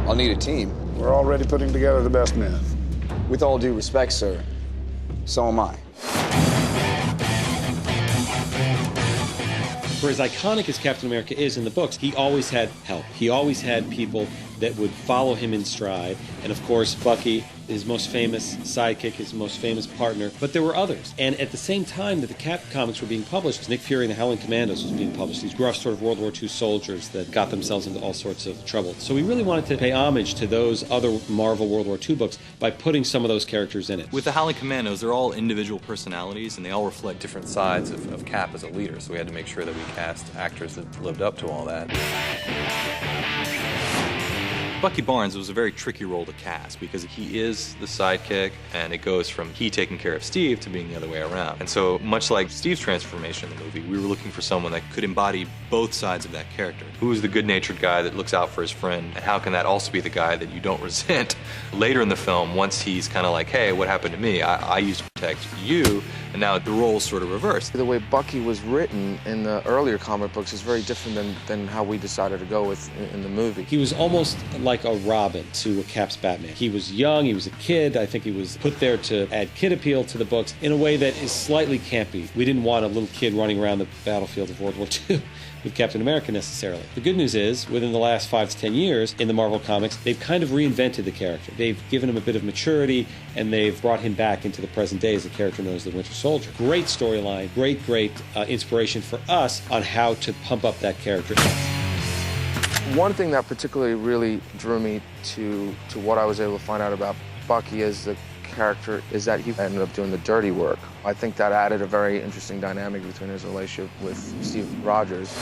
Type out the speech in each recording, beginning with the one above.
I'll need a team. We're already putting together the best men. With all due respect, sir, so am I. For as iconic as Captain America is in the books, he always had help. He always had people that would follow him in stride. And of course, Bucky, his most famous sidekick, his most famous partner. But there were others. And at the same time that the Cap comics were being published, Nick Fury and the Howling Commandos was being published. These gruff sort of World War II soldiers that got themselves into all sorts of trouble. So we really wanted to pay homage to those other Marvel World War II books by putting some of those characters in it. With the Howling Commandos, they're all individual personalities, and they all reflect different sides of Cap as a leader. So we had to make sure that we cast actors that lived up to all that. Bucky Barnes was a very tricky role to cast because he is the sidekick, and it goes from he taking care of Steve to being the other way around. And so, much like Steve's transformation in the movie, we were looking for someone that could embody both sides of that character. Who is the good-natured guy that looks out for his friend, and how can that also be the guy that you don't resent later in the film once he's kind of like, hey, what happened to me? I used to protect you, and now the role's sort of reversed. The way Bucky was written in the earlier comic books is very different than how we decided to go with in the movie. He was almost like a Robin to a Cap's Batman. He was young, he was a kid. I think he was put there to add kid appeal to the books in a way that is slightly campy. We didn't want a little kid running around the battlefield of World War II with Captain America necessarily. The good news is, within the last 5 to 10 years in the Marvel Comics, they've kind of reinvented the character. They've given him a bit of maturity, and they've brought him back into the present day as the character known as the Winter Soldier. Great storyline, great inspiration for us on how to pump up that character. One thing that particularly really drew me to what I was able to find out about Bucky as the character is that he ended up doing the dirty work. I think that added a very interesting dynamic between his relationship with Steve Rogers.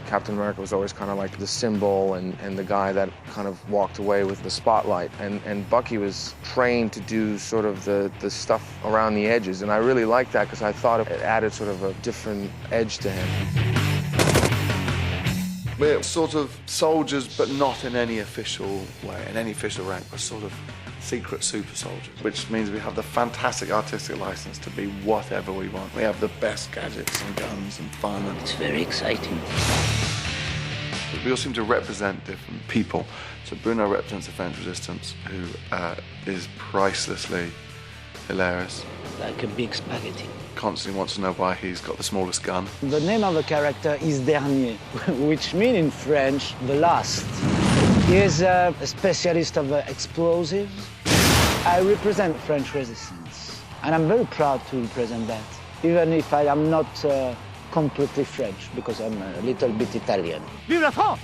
Captain America was always kind of like the symbol and the guy that kind of walked away with the spotlight. And Bucky was trained to do sort of the stuff around the edges. And I really liked that because I thought it added sort of a different edge to him. We're sort of soldiers, but not in any official way, in any official rank. We're sort of secret super soldiers, which means we have the fantastic artistic license to be whatever we want. We have the best gadgets and guns and fun. It's very exciting. We all seem to represent different people. So Bruno represents the French resistance, who is pricelessly hilarious. Like a big spaghetti. Constantly wants to know why he's got the smallest gun. The name of the character is Dernier, which means in French, the last. He is a specialist of explosives. I represent French resistance, and I'm very proud to represent that, even if I am not completely French, because I'm a little bit Italian. Vive la France!